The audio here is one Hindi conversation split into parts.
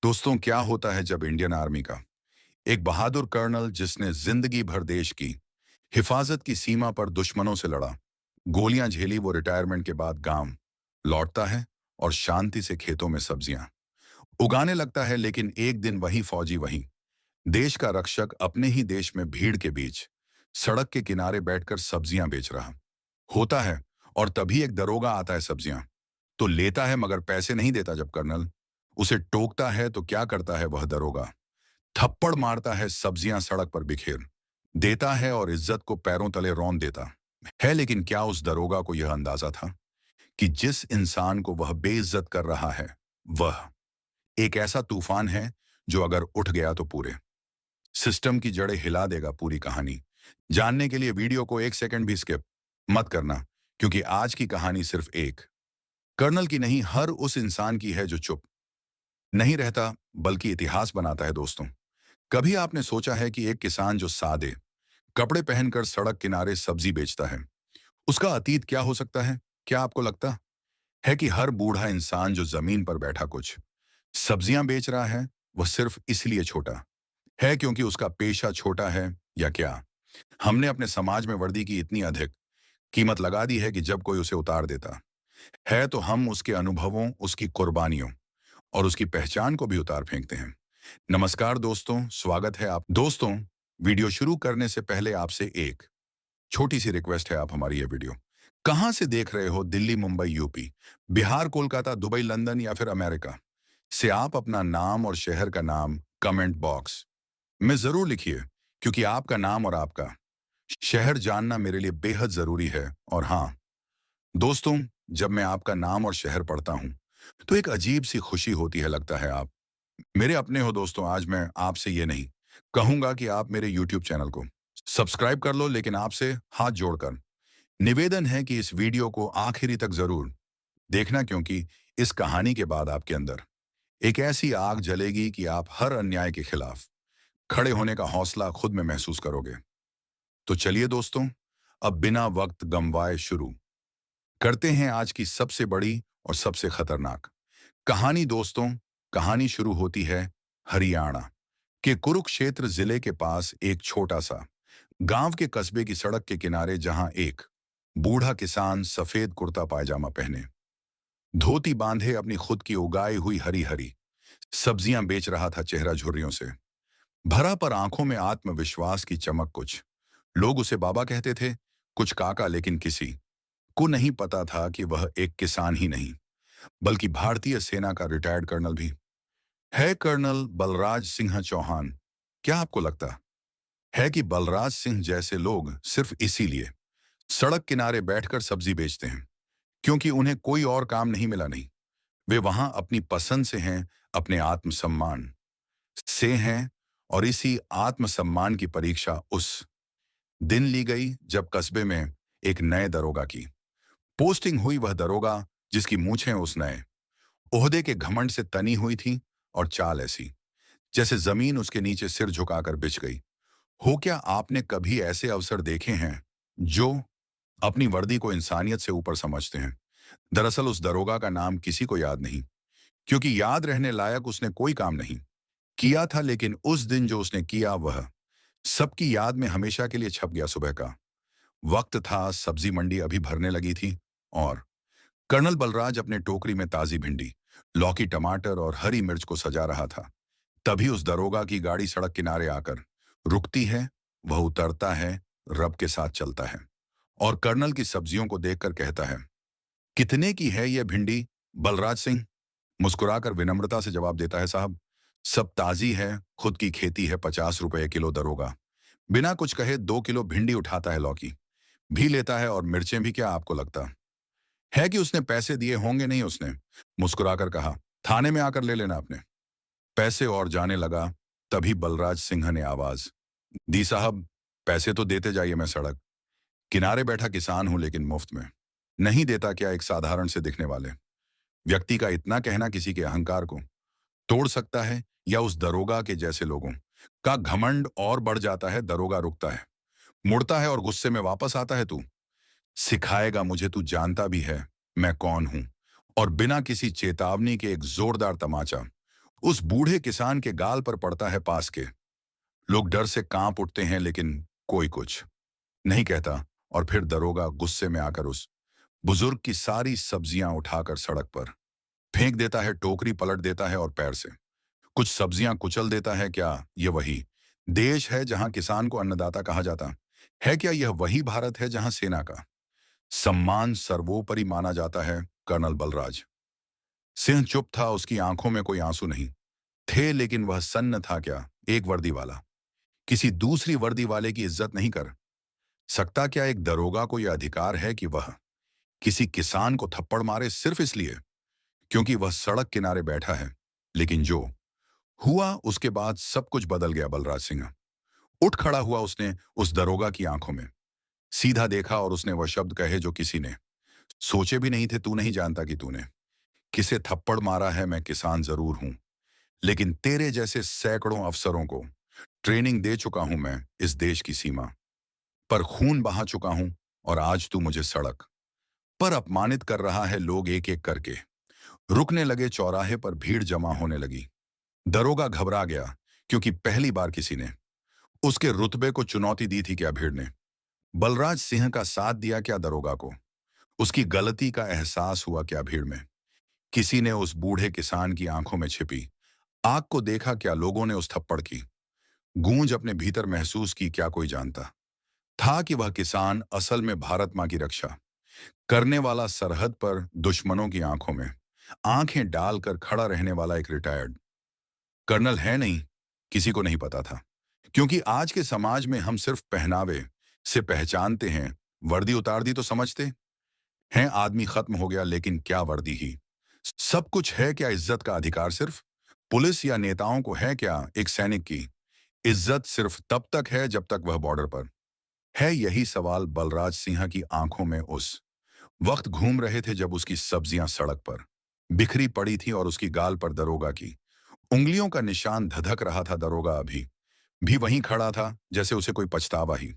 दोस्तों, क्या होता है जब इंडियन आर्मी का एक बहादुर कर्नल जिसने जिंदगी भर देश की हिफाजत की सीमा पर दुश्मनों से लड़ा, गोलियां झेली, वो रिटायरमेंट के बाद गांव लौटता है और शांति से खेतों में सब्जियां उगाने लगता है। लेकिन एक दिन वही फौजी, वही देश का रक्षक, अपने ही देश में भीड़ के बीच सड़क के किनारे बैठकर सब्जियां बेच रहा होता है। और तभी एक दरोगा आता है, सब्जियां तो लेता है मगर पैसे नहीं देता। जब कर्नल उसे टोकता है तो क्या करता है वह दरोगा? थप्पड़ मारता है, सब्जियां सड़क पर बिखेर देता है और इज्जत को पैरों तले रौंद देता है। लेकिन क्या उस दरोगा को यह अंदाजा था कि जिस इंसान को वह बेइज्जत कर रहा है, वह एक ऐसा तूफान है जो अगर उठ गया तो पूरे सिस्टम की जड़ें हिला देगा? पूरी कहानी जानने के लिए वीडियो को एक सेकंड भी स्किप मत करना, क्योंकि आज की कहानी सिर्फ एक कर्नल की नहीं, हर उस इंसान की है जो चुप नहीं रहता बल्कि इतिहास बनाता है। दोस्तों, कभी आपने सोचा है कि एक किसान जो सादे कपड़े पहनकर सड़क किनारे सब्जी बेचता है, उसका अतीत क्या हो सकता है? क्या आपको लगता है कि हर बूढ़ा इंसान जो जमीन पर बैठा कुछ सब्जियां बेच रहा है, वह सिर्फ इसलिए छोटा है क्योंकि उसका पेशा छोटा है? या क्या हमने अपने समाज में वर्दी की इतनी अधिक कीमत लगा दी है कि जब कोई उसे उतार देता है तो हम उसके अनुभवों, उसकी कुर्बानियों और उसकी पहचान को भी उतार फेंकते हैं? नमस्कार दोस्तों, स्वागत है आप दोस्तों। वीडियो शुरू करने से पहले आपसे एक छोटी सी रिक्वेस्ट है, आप हमारी ये वीडियो कहां से देख रहे हो? Delhi, Mumbai, UP, Bihar, Kolkata, Dubai, London या फिर अमेरिका से? आप अपना नाम और शहर का नाम कमेंट बॉक्स में जरूर लिखिए, क्योंकि आपका नाम और आपका शहर जानना मेरे लिए बेहद जरूरी है। और हाँ दोस्तों, जब मैं आपका नाम और शहर पढ़ता हूं तो एक अजीब सी खुशी होती है। लगता है आप मेरे अपने हो। दोस्तों, आज मैं आपसे ये नहीं कहूंगा कि आप मेरे YouTube चैनल को सब्सक्राइब कर लो, लेकिन आपसे हाथ जोड़कर निवेदन है कि इस वीडियो को आखिरी तक जरूर देखना, क्योंकि इस कहानी के बाद आपके अंदर एक ऐसी आग जलेगी कि आप हर अन्याय के खिलाफ खड़े होने का हौसला खुद में महसूस करोगे। तो चलिए दोस्तों, अब बिना वक्त गंवाए शुरू करते हैं आज की सबसे बड़ी और सबसे खतरनाक कहानी। दोस्तों, कहानी शुरू होती है हरियाणा के कुरुक्षेत्र जिले के पास एक छोटा सा गांव के कस्बे की सड़क के किनारे, जहां एक बूढ़ा किसान सफेद कुर्ता पायजामा पहने, धोती बांधे, अपनी खुद की उगाई हुई हरी हरी सब्जियां बेच रहा था। चेहरा झुर्रियों से भरा, पर आंखों में आत्मविश्वास की चमक। कुछ लोग उसे बाबा कहते थे, कुछ काका, लेकिन किसी को नहीं पता था कि वह एक किसान ही नहीं बल्कि भारतीय सेना का रिटायर्ड कर्नल भी है। कर्नल बलराज सिंह चौहान। क्या आपको लगता है कि बलराज सिंह जैसे लोग सिर्फ इसीलिए सड़क किनारे बैठकर सब्जी बेचते हैं क्योंकि उन्हें कोई और काम नहीं मिला? नहीं, वे वहां अपनी पसंद से हैं, अपने आत्मसम्मान से हैं। और इसी आत्मसम्मान की परीक्षा उस दिन ली गई जब कस्बे में एक नए दरोगा की पोस्टिंग हुई। वह दरोगा जिसकी मूछें उस नए ओहदे के घमंड से तनी हुई थी और चाल ऐसी जैसे जमीन उसके नीचे सिर झुकाकर बिछ गई हो। क्या आपने कभी ऐसे अवसर देखे हैं जो अपनी वर्दी को इंसानियत से ऊपर समझते हैं? दरअसल उस दरोगा का नाम किसी को याद नहीं, क्योंकि याद रहने लायक उसने कोई काम नहीं किया था। लेकिन उस दिन जो उसने किया, वह सबकी याद में हमेशा के लिए छप गया। सुबह का वक्त था, सब्जी मंडी अभी भरने लगी थी और कर्नल बलराज अपने टोकरी में ताजी भिंडी, लौकी, टमाटर और हरी मिर्च को सजा रहा था। तभी उस दरोगा की गाड़ी सड़क किनारे आकर रुकती है। वह उतरता है, रब के साथ चलता है और कर्नल की सब्जियों को देखकर कहता है, कितने की है यह भिंडी? बलराज सिंह मुस्कुराकर विनम्रता से जवाब देता है, साहब सब ताजी है, खुद की खेती है, 50 रुपए किलो। दरोगा बिना कुछ कहे 2 किलो भिंडी उठाता है, लौकी भी लेता है और मिर्चें भी। क्या आपको लगता है कि उसने पैसे दिए होंगे? नहीं, उसने मुस्कुराकर कहा, थाने में आकर ले लेना अपने पैसे। और जाने लगा। तभी बलराज सिंह ने आवाज दी, साहब पैसे तो देते जाइए, मैं सड़क किनारे बैठा किसान हूं, लेकिन मुफ्त में नहीं देता। क्या एक साधारण से दिखने वाले व्यक्ति का इतना कहना किसी के अहंकार को तोड़ सकता है? या उस दरोगा के जैसे लोगों का घमंड और बढ़ जाता है? दरोगा रुकता है, मुड़ता है और गुस्से में वापस आता है। तू सिखाएगा मुझे? तू जानता भी है मैं कौन हूं? और बिना किसी चेतावनी के एक जोरदार तमाचा उस बूढ़े किसान के गाल पर पड़ता है पास के। लोग डर से कांप उठते हैं लेकिन कोई कुछ नहीं कहता। और फिर दरोगा गुस्से में आकर उस बुजुर्ग की सारी सब्जियां उठाकर सड़क पर फेंक देता है, टोकरी पलट देता है और पैर से कुछ सब्जियां कुचल देता है। क्या ये वही देश है जहां किसान को अन्नदाता कहा जाता है? क्या यह वही भारत है जहां सेना का सम्मान सर्वोपरि माना जाता है? कर्नल बलराज सिंह चुप था, उसकी आंखों में कोई आंसू नहीं थे, लेकिन वह सन्न था। क्या एक वर्दी वाला किसी दूसरी वर्दी वाले की इज्जत नहीं कर सकता? क्या एक दरोगा को यह अधिकार है कि वह किसी किसान को थप्पड़ मारे सिर्फ इसलिए क्योंकि वह सड़क किनारे बैठा है? लेकिन जो हुआ उसके बाद सब कुछ बदल गया। बलराज सिंह उठ खड़ा हुआ, उसने उस दरोगा की आंखों में सीधा देखा और उसने वह शब्द कहे जो किसी ने सोचे भी नहीं थे। तू नहीं जानता कि तूने किसे थप्पड़ मारा है। मैं किसान जरूर हूं, लेकिन तेरे जैसे सैकड़ों अफसरों को ट्रेनिंग दे चुका हूं। मैं इस देश की सीमा पर खून बहा चुका हूं, और आज तू मुझे सड़क पर अपमानित कर रहा है। लोग एक एक करके रुकने लगे, चौराहे पर भीड़ जमा होने लगी। दरोगा घबरा गया क्योंकि पहली बार किसी ने उसके रुतबे को चुनौती दी थी। क्या भीड़ ने बलराज सिंह का साथ दिया? क्या दरोगा को उसकी गलती का एहसास हुआ? क्या भीड़ में किसी ने उस बूढ़े किसान की आंखों में छिपी आग को देखा? क्या लोगों ने उस थप्पड़ की गूंज अपने भीतर महसूस की? क्या कोई जानता था कि वह किसान असल में भारत मां की रक्षा करने वाला, सरहद पर दुश्मनों की आंखों में आंखें डालकर खड़ा रहने वाला एक रिटायर्ड कर्नल है? नहीं, किसी को नहीं पता था, क्योंकि आज के समाज में हम सिर्फ पहनावे से पहचानते हैं। वर्दी उतार दी तो समझते हैं आदमी खत्म हो गया, लेकिन क्या वर्दी ही सब कुछ है? क्या इज्जत का अधिकार सिर्फ पुलिस या नेताओं को है? क्या एक सैनिक की इज्जत सिर्फ तब तक है जब तक वह बॉर्डर पर है? यही सवाल बलराज सिंह की आंखों में उस वक्त घूम रहे थे जब उसकी सब्जियां सड़क पर बिखरी पड़ी थी और उसकी गाल पर दरोगा की उंगलियों का निशान धधक रहा था। दरोगा अभी भी वहीं खड़ा था, जैसे उसे कोई पछतावा ही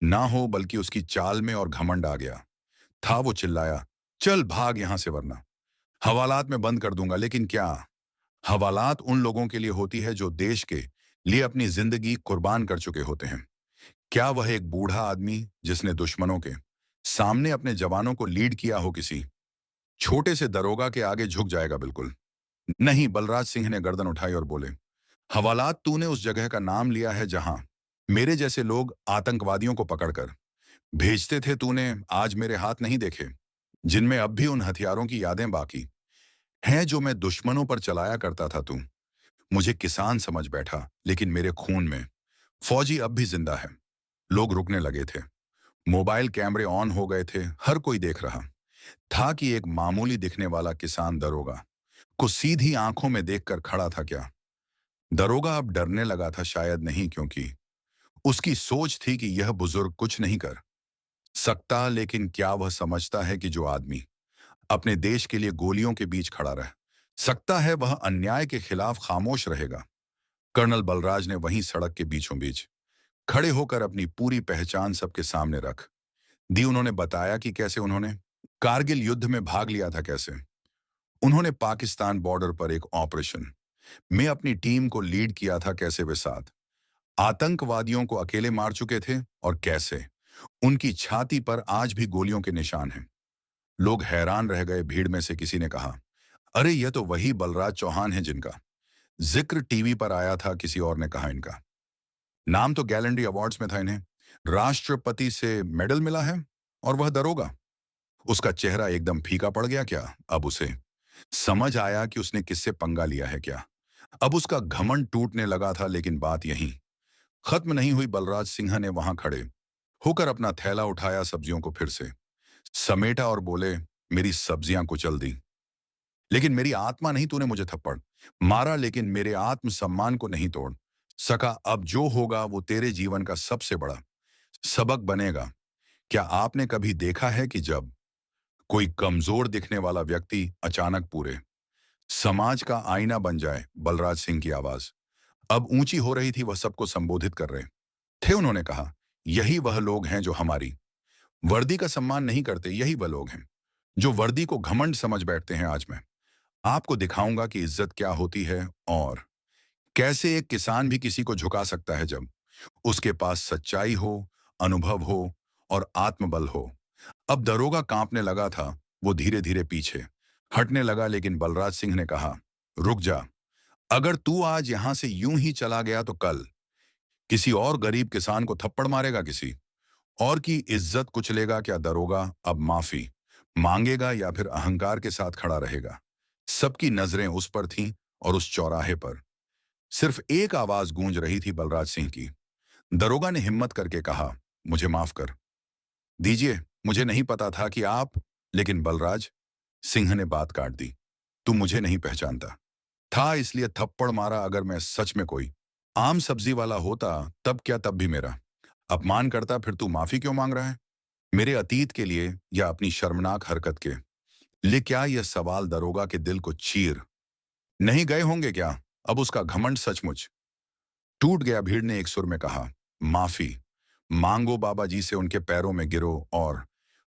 ना हो, बल्कि उसकी चाल में और घमंड आ गया था। वो चिल्लाया, चल भाग यहां से, वरना हवालात में बंद कर दूंगा। लेकिन क्या हवालात उन लोगों के लिए होती है जो देश के लिए अपनी जिंदगी कुर्बान कर चुके होते हैं? क्या वह एक बूढ़ा आदमी जिसने दुश्मनों के सामने अपने जवानों को लीड किया हो किसी छोटे से दरोगा के आगे झुक जाएगा? बिल्कुल नहीं। बलराज सिंह ने गर्दन उठाई और बोले, हवालात तूने उस जगह का नाम लिया है जहां मेरे जैसे लोग आतंकवादियों को पकड़कर भेजते थे। तूने आज मेरे हाथ नहीं देखे, जिनमें अब भी उन हथियारों की यादें बाकी हैं जो मैं दुश्मनों पर चलाया करता था। तू मुझे किसान समझ बैठा, लेकिन मेरे खून में फौजी अब भी जिंदा है। लोग रुकने लगे थे, मोबाइल कैमरे ऑन हो गए थे, हर कोई देख रहा था कि एक मामूली दिखने वाला किसान दरोगा को सीधी आंखों में देखकर खड़ा था। क्या दरोगा अब डरने लगा था? शायद नहीं, क्योंकि उसकी सोच थी कि यह बुजुर्ग कुछ नहीं कर सकता। लेकिन क्या वह समझता है कि जो आदमी अपने देश के लिए गोलियों के बीच खड़ा रह सकता है, वह अन्याय के खिलाफ खामोश रहेगा? कर्नल बलराज ने वहीं सड़क के बीचों बीच खड़े होकर अपनी पूरी पहचान सबके सामने रख दी। उन्होंने बताया कि कैसे उन्होंने कारगिल युद्ध में भाग लिया था, कैसे उन्होंने पाकिस्तान बॉर्डर पर एक ऑपरेशन में अपनी टीम को लीड किया था, कैसे वे 7 आतंकवादियों को अकेले मार चुके थे और कैसे उनकी छाती पर आज भी गोलियों के निशान हैं। लोग हैरान रह गए। भीड़ में से किसी ने कहा, अरे यह तो वही बलराज चौहान है जिनका जिक्र टीवी पर आया था। किसी और ने कहा, इनका नाम तो गैलेंट्री अवार्ड्स में था, इन्हें राष्ट्रपति से मेडल मिला है। और वह दरोगा, उसका चेहरा एकदम फीका पड़ गया। क्या अब उसे समझ आया कि उसने किससे पंगा लिया है? क्या अब उसका घमंड टूटने लगा था? लेकिन बात यहीं खत्म नहीं हुई। बलराज सिंह ने वहां खड़े होकर अपना थैला उठाया, सब्जियों को फिर से समेटा और बोले, मेरी सब्जियां कुचल दी, लेकिन मेरी आत्मा नहीं। तूने मुझे थप्पड़ मारा, लेकिन मेरे आत्म सम्मान को नहीं तोड़ सका। अब जो होगा वो तेरे जीवन का सबसे बड़ा सबक बनेगा। क्या आपने कभी देखा है कि जब कोई कमजोर दिखने वाला व्यक्ति अचानक पूरे समाज का आईना बन जाए? बलराज सिंह की आवाज अब ऊंची हो रही थी, वह सबको संबोधित कर रहे थे। उन्होंने कहा, यही वह लोग हैं जो हमारी वर्दी का सम्मान नहीं करते। यही वह लोग हैं जो वर्दी को घमंड समझ बैठते हैं। आज मैं आपको दिखाऊंगा कि इज्जत क्या होती है और कैसे एक किसान भी किसी को झुका सकता है जब उसके पास सच्चाई हो, अनुभव हो और आत्मबल हो। अब दरोगा कांपने लगा था। वो धीरे धीरे पीछे हटने लगा, लेकिन बलराज सिंह ने कहा, रुक जा। अगर तू आज यहां से यूं ही चला गया तो कल किसी और गरीब किसान को थप्पड़ मारेगा, किसी और की इज्जत कुचलेगा। क्या दरोगा अब माफी मांगेगा या फिर अहंकार के साथ खड़ा रहेगा? सबकी नजरें उस पर थीं और उस चौराहे पर सिर्फ एक आवाज गूंज रही थी, बलराज सिंह की। दरोगा ने हिम्मत करके कहा, मुझे माफ कर दीजिए, मुझे नहीं पता था कि आप। लेकिन बलराज सिंह ने बात काट दी, तू मुझे नहीं पहचानता था इसलिए थप्पड़ मारा। अगर मैं सच में कोई आम सब्जी वाला होता तब क्या, तब भी मेरा अपमान करता। फिर तू माफी क्यों मांग रहा है? मेरे अतीत के लिए या अपनी शर्मनाक हरकत के लिए? क्या यह सवाल दरोगा के दिल को चीर नहीं गए होंगे क्या? अब उसका घमंड सचमुच टूट गया। भीड़ ने एक सुर में कहा, माफी मांगो बाबा जी से, उनके पैरों में गिरो। और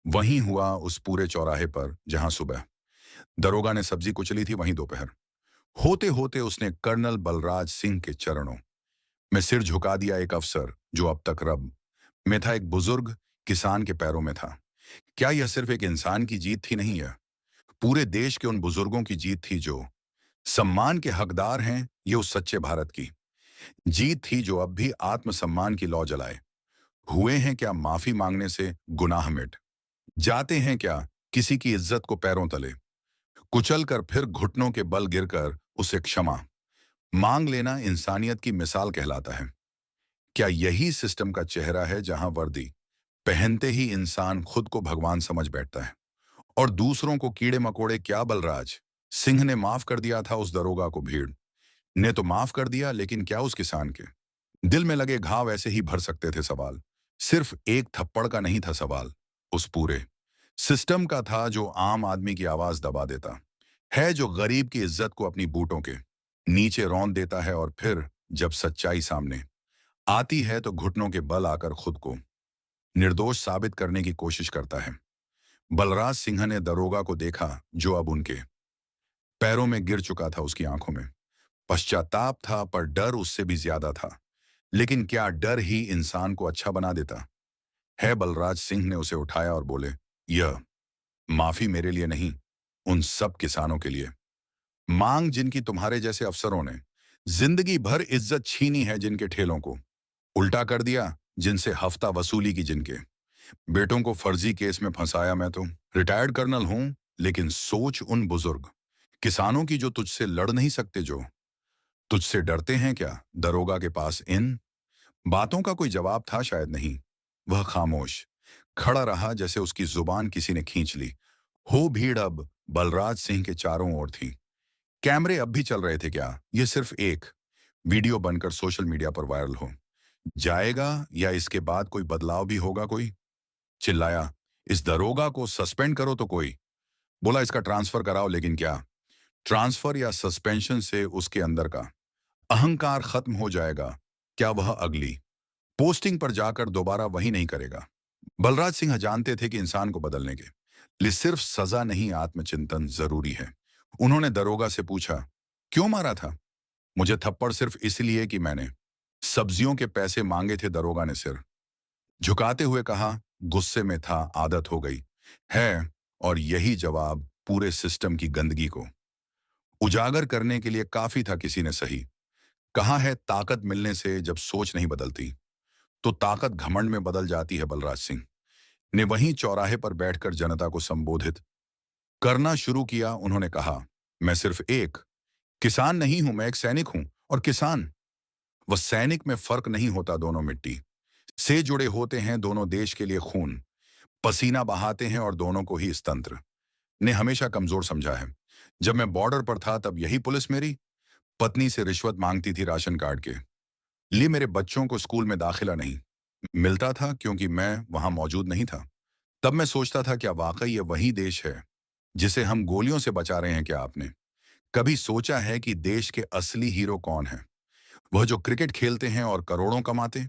वहीं हुआ उस पूरे चौराहे पर जहां सुबह दरोगा ने सब्जी कुचली थी, वहीं दोपहर होते होते उसने कर्नल बलराज सिंह के चरणों में सिर झुका दिया। एक अफसर जो अब तक रब में था, एक बुजुर्ग किसान के पैरों में था। क्या यह सिर्फ एक इंसान की जीत थी? नहीं, यह पूरे देश के उन बुजुर्गों की जीत थी जो सम्मान के हकदार हैं। ये उस सच्चे भारत की जीत थी जो अब भी आत्मसम्मान की लौ जलाए हुए हैं। क्या माफी मांगने से गुनाह मिट जाते हैं? क्या किसी की इज्जत को पैरों तले कुचल कर फिर घुटनों के बल गिरकर उसे क्षमा मांग लेना इंसानियत की मिसाल कहलाता है? क्या यही सिस्टम का चेहरा है जहां वर्दी पहनते ही इंसान खुद को भगवान समझ बैठता है और दूसरों को कीड़े मकोड़े? क्या बलराज सिंह ने माफ कर दिया था उस दरोगा को? भीड़ ने तो माफ कर दिया, लेकिन क्या उस किसान के दिल में लगे घाव ऐसे ही भर सकते थे? सवाल सिर्फ एक थप्पड़ का नहीं था, सवाल उस पूरे सिस्टम का था जो आम आदमी की आवाज दबा देता है, जो गरीब की इज्जत को अपनी बूटों के नीचे रौंद देता है और फिर जब सच्चाई सामने आती है तो घुटनों के बल आकर खुद को निर्दोष साबित करने की कोशिश करता है। बलराज सिंह ने दरोगा को देखा जो अब उनके पैरों में गिर चुका था। उसकी आंखों में पश्चाताप था, पर डर उससे भी ज्यादा था। लेकिन क्या डर ही इंसान को अच्छा बना देता है? बलराज सिंह ने उसे उठाया और बोले, यह माफी मेरे लिए नहीं, उन सब किसानों के लिए मांग जिनकी तुम्हारे जैसे अफसरों ने जिंदगी भर इज्जत छीनी है, जिनके ठेलों को उल्टा कर दिया, जिनसे हफ्ता वसूली की, जिनके बेटों को फर्जी केस में फंसाया। मैं तो रिटायर्ड कर्नल हूं, लेकिन सोच उन बुजुर्ग किसानों की जो तुझसे लड़ नहीं सकते, जो तुझसे डरते हैं। क्या दरोगा के पास इन बातों का कोई जवाब था? शायद नहीं। वह खामोश खड़ा रहा, जैसे उसकी जुबान किसी ने खींच ली हो। भीड़ अब बलराज सिंह के चारों ओर थी। कैमरे अब भी चल रहे थे। क्या यह सिर्फ एक वीडियो बनकर सोशल मीडिया पर वायरल हो जाएगा या इसके बाद कोई बदलाव भी होगा? कोई चिल्लाया, इस दरोगा को सस्पेंड करो, तो कोई बोला इसका ट्रांसफर कराओ। लेकिन क्या ट्रांसफर या सस्पेंशन से उसके अंदर का अहंकार खत्म हो जाएगा? क्या वह अगली पोस्टिंग पर जाकर दोबारा वही नहीं करेगा? बलराज सिंह जानते थे कि इंसान को बदलने के लिए सिर्फ सजा नहीं, आत्मचिंतन जरूरी है। उन्होंने दरोगा से पूछा, क्यों मारा था? मुझे थप्पड़ सिर्फ इसलिए कि मैंने सब्जियों के पैसे मांगे थे। दरोगा ने सिर झुकाते हुए कहा, गुस्से में था, आदत हो गई है। और यही जवाब पूरे सिस्टम की गंदगी को उजागर करने के लिए काफी था। किसी ने सही कहा है, ताकत मिलने से जब सोच नहीं बदलती तो ताकत घमंड में बदल जाती है। बलराज सिंह ने वहीं चौराहे पर बैठकर जनता को संबोधित करना शुरू किया। उन्होंने कहा, मैं सिर्फ एक किसान नहीं हूं, मैं एक सैनिक हूं। और किसान व सैनिक में फर्क नहीं होता, दोनों मिट्टी से जुड़े होते हैं, दोनों देश के लिए खून पसीना बहाते हैं और दोनों को ही इस तंत्र ने हमेशा कमजोर समझा है। जब मैं बॉर्डर पर था तब यही पुलिस मेरी पत्नी से रिश्वत मांगती थी राशन कार्ड के लिए। मेरे बच्चों को स्कूल में दाखिला नहीं मिलता था क्योंकि मैं वहां मौजूद नहीं था। तब मैं सोचता था, क्या वाकई ये वही देश है जिसे हम गोलियों से बचा रहे हैं? क्या आपने कभी सोचा है कि देश के असली हीरो कौन है? वह जो क्रिकेट खेलते हैं और करोड़ों कमाते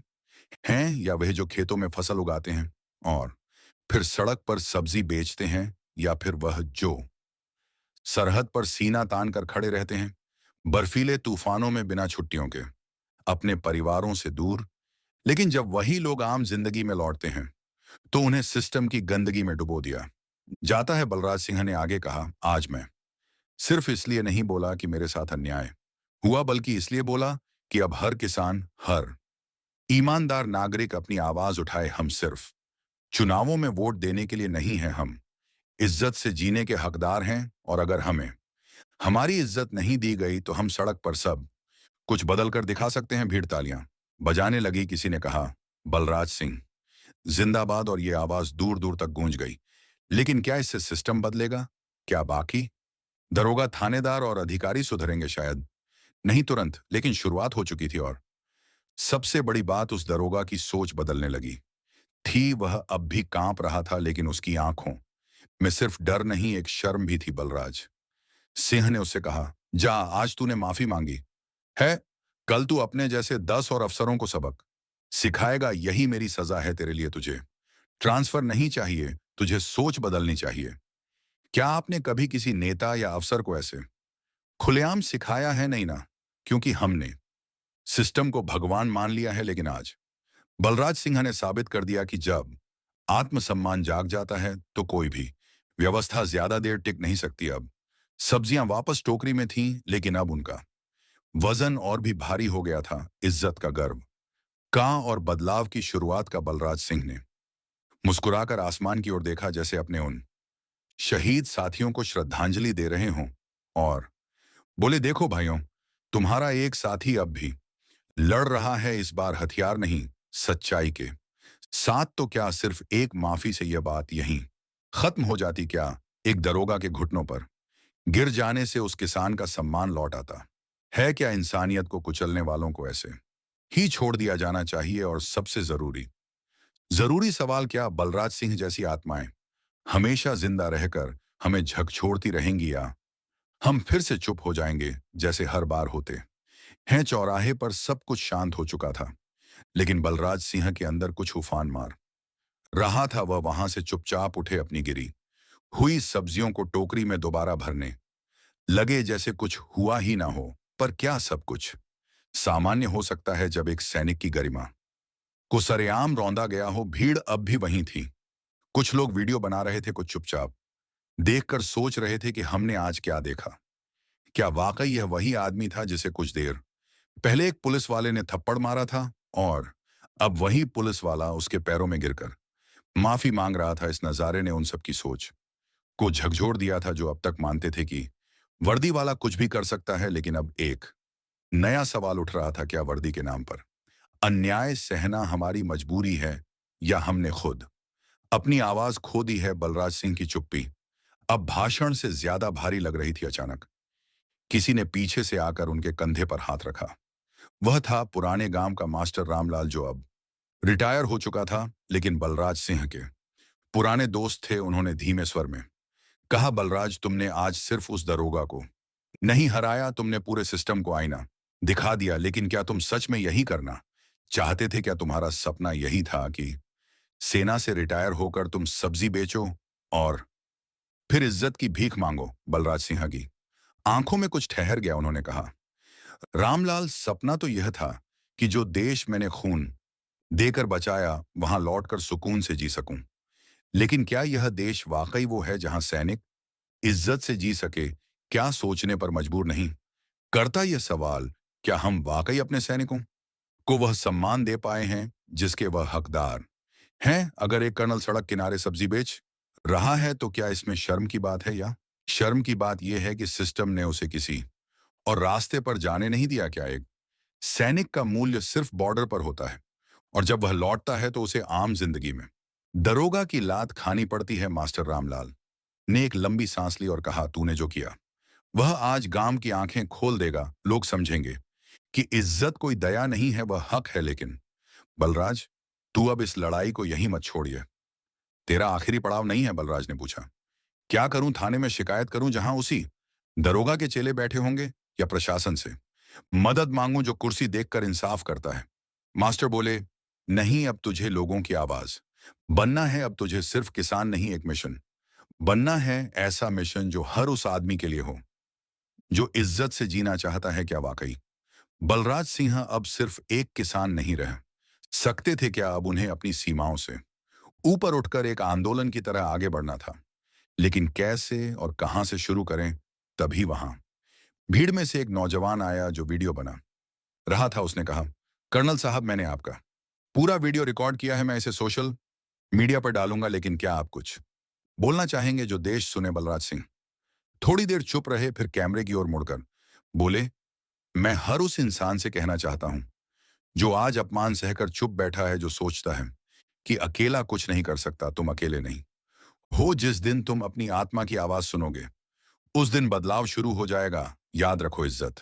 हैं, या वह जो खेतों में फसल उगाते हैं और फिर सड़क पर सब्जी बेचते हैं, या फिर वह जो सरहद पर सीना तान कर खड़े रहते हैं, बर्फीले तूफानों में बिना छुट्टियों के, अपने परिवारों से दूर। लेकिन जब वही लोग आम जिंदगी में लौटते हैं तो उन्हें सिस्टम की गंदगी में डुबो दिया जाता है। बलराज सिंह ने आगे कहा, आज मैं सिर्फ इसलिए नहीं बोला कि मेरे साथ अन्याय हुआ, बल्कि इसलिए बोला कि अब हर किसान, हर ईमानदार नागरिक अपनी आवाज उठाए। हम सिर्फ चुनावों में वोट देने के लिए नहीं हैं, हम इज्जत से जीने के हकदार हैं। और अगर हमें हमारी इज्जत नहीं दी गई तो हम सड़क पर सब कुछ बदल कर दिखा सकते हैं। भीड़ तालियां बजाने लगी। किसी ने कहा, बलराज सिंह जिंदाबाद, और ये आवाज दूर दूर तक गूंज गई। लेकिन क्या इससे सिस्टम बदलेगा? क्या बाकी दरोगा, थानेदार और अधिकारी सुधरेंगे? शायद नहीं तुरंत, लेकिन शुरुआत हो चुकी थी। और सबसे बड़ी बात, उस दरोगा की सोच बदलने लगी थी। वह अब भी कांप रहा था, लेकिन उसकी आंखों में सिर्फ डर नहीं, एक शर्म भी थी। बलराज सिंह ने उससे कहा, जा, आज तूने माफी मांगी है, कल तू अपने जैसे 10 और अफसरों को सबक सिखाएगा। यही मेरी सजा है तेरे लिए। तुझे ट्रांसफर नहीं चाहिए, तुझे सोच बदलनी चाहिए। क्या आपने कभी किसी नेता या अफसर को ऐसे खुलेआम सिखाया है? नहीं ना, क्योंकि हमने सिस्टम को भगवान मान लिया है। लेकिन आज बलराज सिंह ने साबित कर दिया कि जब आत्मसम्मान जाग जाता है तो कोई भी व्यवस्था ज्यादा देर टिक नहीं सकती। अब सब्जियां वापस टोकरी में थीं, लेकिन अब उनका वजन और भी भारी हो गया था। इज्जत का गर्व का और बदलाव की शुरुआत का। बलराज सिंह ने मुस्कुराकर आसमान की ओर देखा, जैसे अपने उन शहीद साथियों को श्रद्धांजलि दे रहे हों, और बोले, देखो भाइयों, तुम्हारा एक साथी अब भी लड़ रहा है, इस बार हथियार नहीं, सच्चाई के साथ। तो क्या सिर्फ एक माफी से यह बात यहीं खत्म हो जाती? क्या एक दरोगा के घुटनों पर गिर जाने से उस किसान का सम्मान लौट आता है? क्या इंसानियत को कुचलने वालों को ऐसे ही छोड़ दिया जाना चाहिए? और सबसे जरूरी जरूरी सवाल, क्या बलराज सिंह जैसी आत्माएं हमेशा जिंदा रहकर हमें झकझोरती रहेंगी, या हम फिर से चुप हो जाएंगे जैसे हर बार होते हैं? चौराहे पर सब कुछ शांत हो चुका था, लेकिन बलराज सिंह के अंदर कुछ उफान मार रहा था। वह वहां से चुपचाप उठे, अपनी गिरी हुई सब्जियों को टोकरी में दोबारा भरने लगे, जैसे कुछ हुआ ही ना हो। पर क्या सब कुछ सामान्य हो सकता है जब एक सैनिक की गरिमा को सरेआम रौंदा गया हो? भीड़ अब भी वहीं थी। कुछ लोग वीडियो बना रहे थे, कुछ चुपचाप देखकर सोच रहे थे कि हमने आज क्या देखा। क्या वाकई यह वही आदमी था जिसे कुछ देर पहले एक पुलिस वाले ने थप्पड़ मारा था, और अब वही पुलिस वाला उसके पैरों में गिरकर माफी मांग रहा था? इस नजारे ने उन सबकी सोच को झकझोर दिया था, जो अब तक मानते थे कि वर्दी वाला कुछ भी कर सकता है। लेकिन अब एक नया सवाल उठ रहा था, क्या वर्दी के नाम पर अन्याय सहना हमारी मजबूरी है, या हमने खुद अपनी आवाज खो दी है? बलराज सिंह की चुप्पी अब भाषण से ज्यादा भारी लग रही थी। अचानक किसी ने पीछे से आकर उनके कंधे पर हाथ रखा। वह था पुराने गांव का मास्टर रामलाल, जो अब रिटायर हो चुका था, लेकिन बलराज सिंह के पुराने दोस्त थे। उन्होंने धीमे स्वर में कहा, बलराज, तुमने आज सिर्फ उस दरोगा को नहीं हराया, तुमने पूरे सिस्टम को आईना दिखा दिया। लेकिन क्या तुम सच में यही करना चाहते थे? क्या तुम्हारा सपना यही था कि सेना से रिटायर होकर तुम सब्जी बेचो और फिर इज्जत की भीख मांगो? बलराज सिंह की आंखों में कुछ ठहर गया। उन्होंने कहा, रामलाल, सपना तो यह था कि जो देश मैंने खून देकर बचाया, वहां लौटकर सुकून से जी सकूं। लेकिन क्या यह देश वाकई वो है जहां सैनिक इज्जत से जी सके? क्या सोचने पर मजबूर नहीं करता यह सवाल, क्या हम वाकई अपने सैनिकों को वह सम्मान दे पाए हैं जिसके वह हकदार हैं? अगर एक कर्नल सड़क किनारे सब्जी बेच रहा है तो क्या इसमें शर्म की बात है? या शर्म की बात यह है कि सिस्टम ने उसे किसी और रास्ते पर जाने नहीं दिया? क्या एक सैनिक का मूल्य सिर्फ बॉर्डर पर होता है, और जब वह लौटता है तो उसे आम जिंदगी में दरोगा की लात खानी पड़ती है? मास्टर रामलाल ने एक लंबी सांस ली और कहा, तूने जो किया वह आज गांव की आंखें खोल देगा। लोग समझेंगे कि इज्जत कोई दया नहीं है, वह हक है। लेकिन बलराज, तू अब इस लड़ाई को यहीं मत छोड़िए। तेरा आखिरी पड़ाव नहीं है। बलराज ने पूछा, क्या करूं? थाने में शिकायत करूं जहां उसी दरोगा के चेले बैठे होंगे, या प्रशासन से मदद मांगूं जो कुर्सी देखकर इंसाफ करता है? मास्टर बोले, नहीं, अब तुझे लोगों की आवाज बनना है। अब तुझे सिर्फ किसान नहीं, एक मिशन बनना है ऐसा मिशन जो हर उस आदमी के लिए हो जो इज्जत से जीना चाहता है। क्या वाकई बलराज सिंह अब सिर्फ एक किसान नहीं रहे सकते थे? क्या अब उन्हें अपनी सीमाओं से ऊपर उठकर एक आंदोलन की तरह आगे बढ़ना था? लेकिन कैसे और कहां से शुरू करें? तभी वहां भीड़ में से एक नौजवान आया जो वीडियो बना रहा था। उसने कहा, कर्नल साहब, मैंने आपका पूरा वीडियो रिकॉर्ड किया है, मैं इसे सोशल मीडिया पर डालूंगा, लेकिन क्या आप कुछ बोलना चाहेंगे जो देश सुने? बलराज सिंह थोड़ी देर चुप रहे, फिर कैमरे की ओर मुड़कर बोले, मैं हर उस इंसान से कहना चाहता हूं जो आज अपमान सहकर चुप बैठा है, जो सोचता है कि अकेला कुछ नहीं कर सकता। तुम अकेले नहीं हो। जिस दिन तुम अपनी आत्मा की आवाज सुनोगे, उस दिन बदलाव शुरू हो जाएगा। याद रखो, इज्जत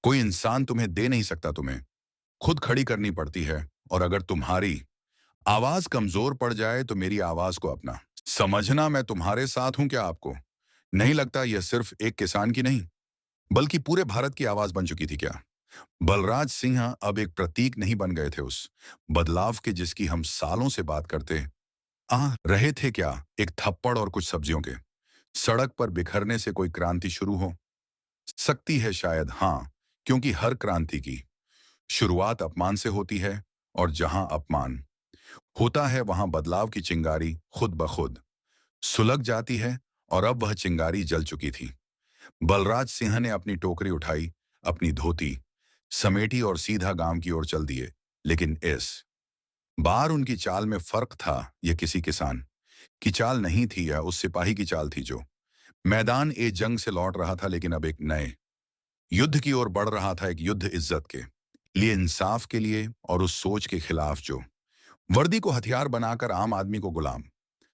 कोई इंसान तुम्हें दे नहीं सकता, तुम्हें खुद खड़ी करनी पड़ती है। और अगर तुम्हारी आवाज कमजोर पड़ जाए तो मेरी आवाज को अपना समझना। मैं तुम्हारे साथ हूं। क्या आपको नहीं लगता यह सिर्फ एक किसान की नहीं बल्कि पूरे भारत की आवाज बन चुकी थी? क्या बलराज सिंह अब एक प्रतीक नहीं बन गए थे उस बदलाव के जिसकी हम सालों से बात करते आ रहे थे? क्या एक थप्पड़ और कुछ सब्जियों के सड़क पर बिखरने से कोई क्रांति शुरू हो सकती है? शायद हाँ, क्योंकि हर क्रांति की शुरुआत अपमान से होती है, और जहां अपमान होता है वहां बदलाव की चिंगारी खुद ब खुद सुलग जाती है। और अब वह चिंगारी जल चुकी थी। बलराज सिंह ने अपनी टोकरी उठाई, अपनी धोती समेटी और सीधा गांव की ओर चल दिए। लेकिन इस बार उनकी चाल में फर्क था। यह किसी किसान की चाल नहीं थी, यह उस सिपाही की चाल थी जो मैदान ए जंग से लौट रहा था, लेकिन अब एक नए युद्ध की ओर बढ़ रहा था। एक युद्ध इज्जत के लिए, इंसाफ के लिए, और उस सोच के खिलाफ जो वर्दी को हथियार बनाकर आम आदमी को गुलाम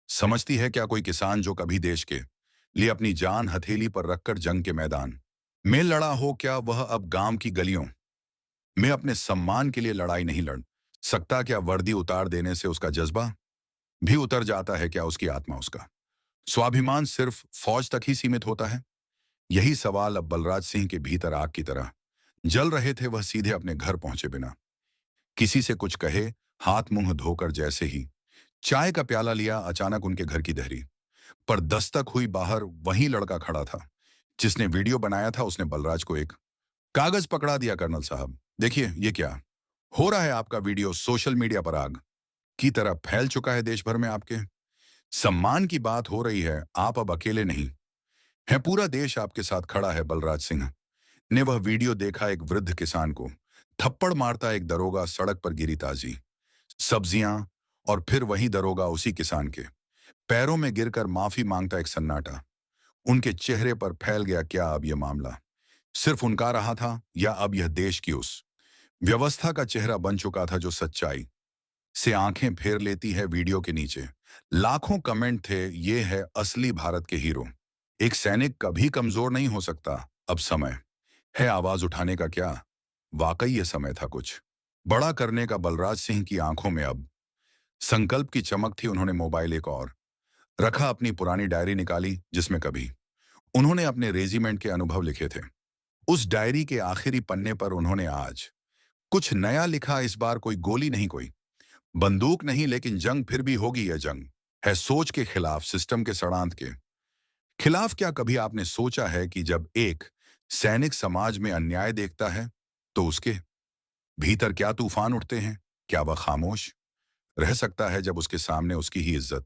समझती है। क्या कोई किसान जो कभी देश के लिए अपनी जान हथेली पर रखकर जंग के मैदान में लड़ा हो, क्या वह अब गांव की गलियों में अपने सम्मान के लिए लड़ाई नहीं लड़ सकता? क्या वर्दी उतार देने से उसका जज्बा भी उतर जाता है? क्या उसकी आत्मा, उसका स्वाभिमान सिर्फ फौज तक ही सीमित होता है? यही सवाल अब बलराज सिंह के भीतर आग की तरह जल रहे थे। वह सीधे अपने घर पहुंचे बिना किसी से कुछ कहे, हाथ मुंह धोकर जैसे ही चाय का प्याला लिया, अचानक उनके घर की देहरी पर दस्तक हुई। बाहर वही लड़का खड़ा था जिसने वीडियो बनाया था। उसने बलराज को एक कागज पकड़ा दिया। कर्नल साहब, देखिए, ये क्या हो रहा है? आपका वीडियो सोशल मीडिया पर आग की तरह फैल चुका है। देश भर में आपके सम्मान की बात हो रही है। आप अब अकेले नहीं हैं, पूरा देश आपके साथ खड़ा है। बलराज सिंह ने वह वीडियो देखा, एक वृद्ध किसान को थप्पड़ मारता, एक दरोगा सड़क पर गिरी ताजी सब्जियां, और फिर वही दरोगा उसी किसान के पैरों में गिरकर माफी मांगता। एक सन्नाटा उनके चेहरे पर फैल गया। क्या अब यह मामला सिर्फ उनका रहा था, या अब यह देश की उस व्यवस्था का चेहरा बन चुका था जो सच्चाई से आंखें फेर लेती है? वीडियो के नीचे लाखों कमेंट थे, ये है असली भारत के हीरो। एक सैनिक कभी कमजोर नहीं हो सकता। अब समय है आवाज उठाने का। क्या वाकई यह समय था कुछ बड़ा करने का? बलराज सिंह की आंखों में अब संकल्प की चमक थी। उन्होंने मोबाइल एक और रखा, अपनी पुरानी डायरी निकाली जिसमें कभी उन्होंने अपने रेजिमेंट के अनुभव लिखे थे। उस डायरी के आखिरी पन्ने पर उन्होंने आज कुछ नया लिखा। इस बार कोई गोली नहीं, कोई बंदूक नहीं, लेकिन जंग फिर भी होगी। यह जंग है सोच के खिलाफ, सिस्टम के षड्यंत्र के खिलाफ। क्या कभी आपने सोचा है कि जब एक सैनिक समाज में अन्याय देखता है तो उसके भीतर क्या तूफान उठते हैं? क्या वह खामोश रह सकता है जब उसके सामने उसकी ही इज्जत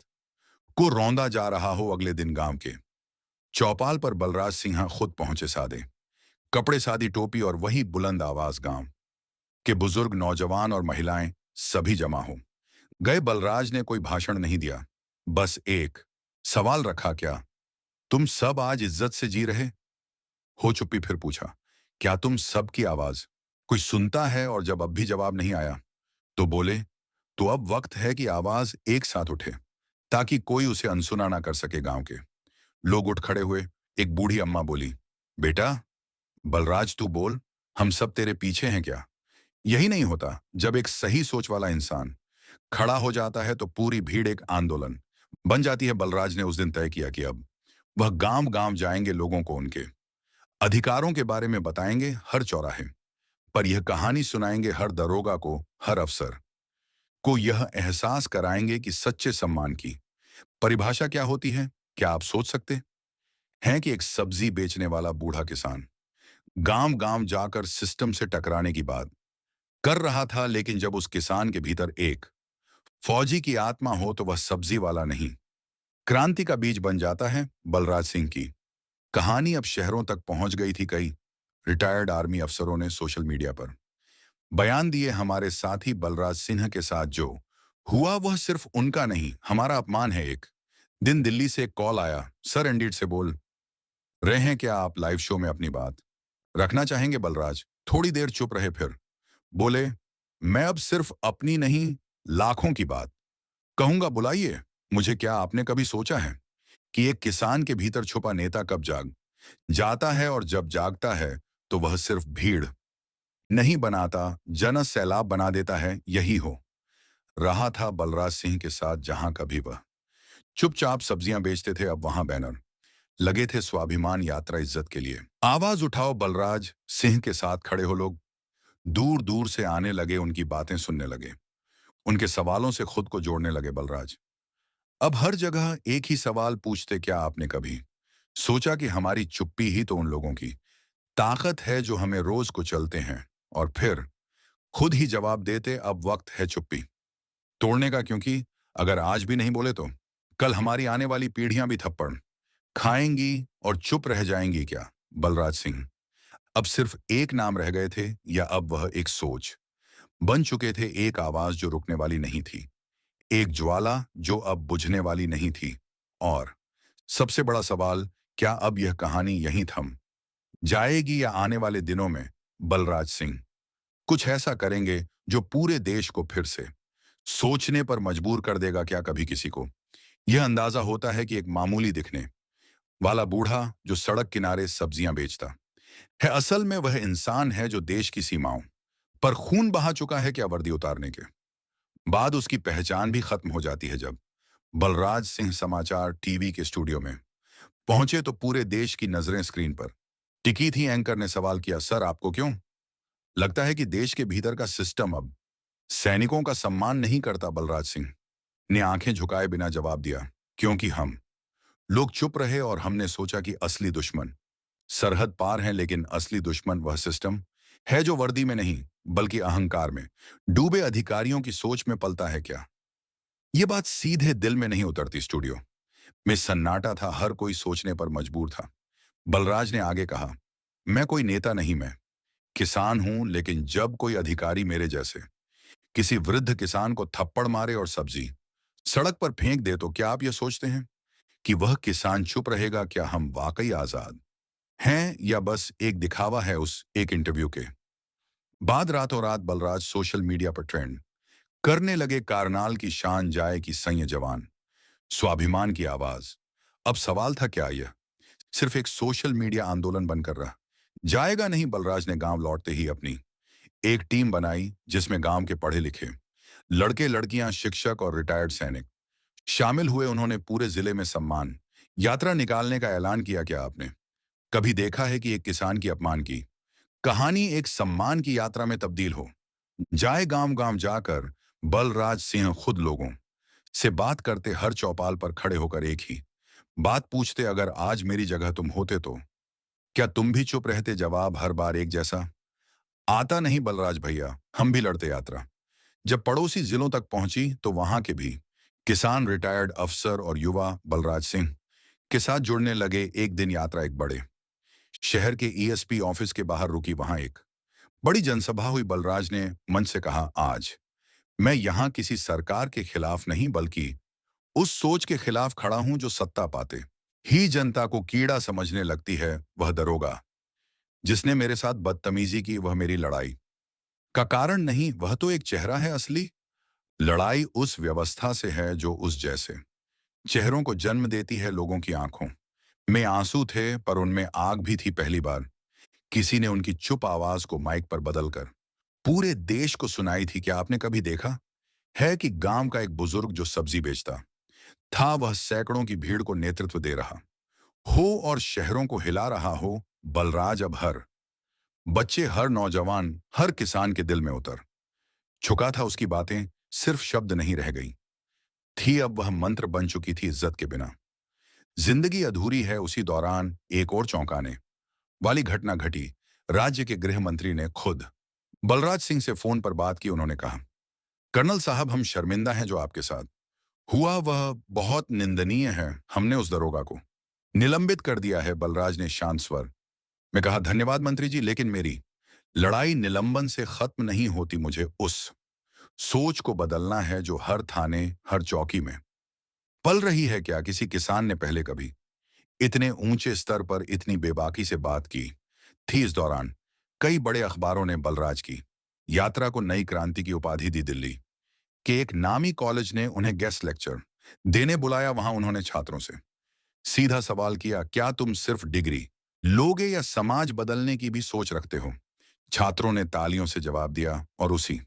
को रौंदा जा रहा हो? अगले दिन गांव के चौपाल पर बलराज सिंह खुद पहुंचे, सादे कपड़े, सादी टोपी और वही बुलंद आवाज। गांव के बुजुर्ग, नौजवान और महिलाएं सभी जमा हो गए। बलराज ने कोई भाषण नहीं दिया, बस एक सवाल रखा, क्या तुम सब आज इज्जत से जी रहे हो? चुप्पी। फिर पूछा, क्या तुम सब की आवाज कोई सुनता है? और जब अब भी जवाब नहीं आया तो बोले, तो अब वक्त है कि आवाज एक साथ उठे ताकि कोई उसे अनसुना ना कर सके। गांव के लोग उठ खड़े हुए। एक बूढ़ी अम्मा बोली, बेटा बलराज, तू बोल, हम सब तेरे पीछे हैं। क्या यही नहीं होता? जब एक सही सोच वाला इंसान खड़ा हो जाता है तो पूरी भीड़ एक आंदोलन बन जाती है। बलराज ने उस दिन तय किया कि अब वह गांव गांव जाएंगे, लोगों को उनके अधिकारों के बारे में बताएंगे, हर चौराहे पर यह कहानी सुनाएंगे, हर दरोगा को, हर अफसर को यह एहसास कराएंगे कि सच्चे सम्मान की परिभाषा क्या होती है। क्या आप सोच सकते हैं कि एक सब्जी बेचने वाला बूढ़ा किसान गांव गांव जाकर सिस्टम से टकराने की बात कर रहा था, लेकिन जब उस किसान के भीतर एक फौजी की आत्मा हो तो वह सब्जी वाला नहीं, क्रांति का बीज बन जाता है। बलराज सिंह की कहानी अब शहरों तक पहुंच गई थी। कई रिटायर्ड आर्मी अफसरों ने सोशल मीडिया पर बयान दिए, हमारे साथी बलराज सिंह के साथ जो हुआ वह सिर्फ उनका नहीं, हमारा अपमान है। एक दिन दिल्ली से एक कॉल आया, सर इंडीड से बोल रहे हैं, क्या आप लाइव शो में अपनी बात रखना चाहेंगे? बलराज थोड़ी देर चुप रहे, फिर बोले, मैं अब सिर्फ अपनी नहीं, लाखों की बात कहूंगा, बुलाइए मुझे। क्या आपने कभी सोचा है कि एक किसान के भीतर छुपा नेता कब जाग जाता है, और जब जागता है तो वह सिर्फ भीड़ नहीं बनाता, जन सैलाब बना देता है। यही हो रहा था बलराज सिंह के साथ। जहां कभी वह चुपचाप सब्जियां बेचते थे, अब वहां बैनर लगे थे, स्वाभिमान यात्रा इज्जत के लिए, आवाज उठाओ। बलराज सिंह के साथ खड़े हो लोग दूर दूर से आने लगे, उनकी बातें सुनने लगे, उनके सवालों से खुद को जोड़ने लगे। बलराज अब हर जगह एक ही सवाल पूछते, क्या आपने कभी सोचा कि हमारी चुप्पी ही तो उन लोगों की ताकत है जो हमें रोज को चलते हैं? और फिर खुद ही जवाब देते, अब वक्त है चुप्पी तोड़ने का, क्योंकि अगर आज भी नहीं बोले तो कल हमारी आने वाली पीढ़ियां भी थप्पड़ खाएंगी और चुप रह जाएंगी क्या? बलराज सिंह अब सिर्फ एक नाम रह गए थे, या अब वह एक सोच बन चुके थे, एक आवाज जो रुकने वाली नहीं थी, एक ज्वाला जो अब बुझने वाली नहीं थी। और सबसे बड़ा सवाल, क्या अब यह कहानी यहीं थम जाएगी, या आने वाले दिनों में बलराज सिंह कुछ ऐसा करेंगे जो पूरे देश को फिर से सोचने पर मजबूर कर देगा? क्या कभी किसी को यह अंदाजा होता है कि एक मामूली दिखने वाला बूढ़ा जो सड़क किनारे सब्जियां बेचता है, असल में वह इंसान है जो देश की सीमाओं पर खून बहा चुका है? क्या वर्दी उतारने के बाद उसकी पहचान भी खत्म हो जाती है? जब बलराज सिंह समाचार टीवी के स्टूडियो में पहुंचे तो पूरे देश की नजरें स्क्रीन पर टिकी थी। एंकर ने सवाल किया, सर आपको क्यों लगता है कि देश के भीतर का सिस्टम अब सैनिकों का सम्मान नहीं करता? बलराज सिंह ने आंखें झुकाए बिना जवाब दिया, क्योंकि हम लोग चुप रहे और हमने सोचा कि असली दुश्मन सरहद पार है, लेकिन असली दुश्मन वह सिस्टम है जो वर्दी में नहीं बल्कि अहंकार में डूबे अधिकारियों की सोच में पलता है। क्या ये बात सीधे दिल में नहीं उतरती? स्टूडियो में सन्नाटा था, हर कोई सोचने पर मजबूर था। बलराज ने आगे कहा, मैं कोई नेता नहीं, मैं किसान हूं, लेकिन जब कोई अधिकारी मेरे जैसे किसी वृद्ध किसान को थप्पड़ मारे और सब्जी सड़क पर फेंक दे, तो क्या आप यह सोचते हैं कि वह किसान चुप रहेगा? क्या हम वाकई आजाद हैं, या बस एक दिखावा है? उस एक इंटरव्यू के बाद रातों रात बलराज सोशल मीडिया पर ट्रेंड करने लगे, कारनाल की शान जाए कि संय जवान, स्वाभिमान की आवाज। अब सवाल था, क्या यह सिर्फ एक सोशल मीडिया आंदोलन बनकर रह जाएगा? नहीं, बलराज ने गांव लौटते ही अपनी एक टीम बनाई, जिसमें गांव के पढ़े लिखे लड़के लड़कियां, शिक्षक और रिटायर्ड सैनिक शामिल हुए। उन्होंने पूरे जिले में सम्मान यात्रा निकालने का ऐलान किया। क्या आपने कभी देखा है कि एक किसान की अपमान की कहानी एक सम्मान की यात्रा में तब्दील हो जाए? गांव गांव जाकर बलराज सिंह खुद लोगों से बात करते, हर चौपाल पर खड़े होकर एक ही बात पूछते, अगर आज मेरी जगह तुम होते तो क्या तुम भी चुप रहते? जवाब हर बार एक जैसा आता, नहीं बलराज भैया, हम भी लड़ते। यात्रा जब पड़ोसी जिलों तक पहुंची तो वहां के भी किसान, रिटायर्ड अफसर और युवा बलराज सिंह के साथ जुड़ने लगे। एक दिन यात्रा एक बड़े शहर के ईएसपी ऑफिस के बाहर रुकी, वहां एक बड़ी जनसभा हुई। बलराज ने मंच से कहा, आज मैं यहां किसी सरकार के खिलाफ नहीं बल्कि उस सोच के खिलाफ खड़ा हूं जो सत्ता पाते ही जनता को कीड़ा समझने लगती है। वह दरोगा जिसने मेरे साथ बदतमीजी की, वह मेरी लड़ाई का कारण नहीं, वह तो एक चेहरा है। असली लड़ाई उस व्यवस्था से है जो उस जैसे चेहरों को जन्म देती है। लोगों की आंखों में आंसू थे, पर उनमें आग भी थी। पहली बार किसी ने उनकी चुप आवाज को माइक पर बदलकर पूरे देश को सुनाई थी। क्या आपने कभी देखा है कि गांव का एक बुजुर्ग जो सब्जी बेचता था, वह सैकड़ों की भीड़ को नेतृत्व दे रहा हो और शहरों को हिला रहा हो? बलराज अब हर बच्चे, हर नौजवान, हर किसान के दिल में उतर चुका था। उसकी बातें सिर्फ शब्द नहीं रह गई थी, अब वह मंत्र बन चुकी थी, इज्जत के बिना जिंदगी अधूरी है उसी दौरान एक और चौंकाने वाली घटना घटी। राज्य के गृह मंत्री ने खुद बलराज सिंह से फोन पर बात की। उन्होंने कहा, कर्नल साहब, हम शर्मिंदा हैं जो आपके साथ हुआ वह बहुत निंदनीय है। हमने उस दरोगा को निलंबित कर दिया है। बलराज ने शांत स्वर में कहा, धन्यवाद मंत्री जी, लेकिन मेरी लड़ाई निलंबन से खत्म नहीं होती। मुझे उस सोच को बदलना है जो हर थाने, हर चौकी में पल रही है। क्या किसी किसान ने पहले कभी इतने ऊंचे स्तर पर इतनी बेबाकी से बात की थी? इस दौरान कई बड़े अखबारों ने बलराज की यात्रा को नई क्रांति की उपाधि दी। दिल्ली के एक नामी कॉलेज ने उन्हें गेस्ट लेक्चर देने बुलाया। वहां उन्होंने छात्रों से सीधा सवाल किया, क्या तुम सिर्फ डिग्री लोगे या समाज बदलने की भी सोच रखते हो? छात्रों ने तालियों से जवाब दिया और उसी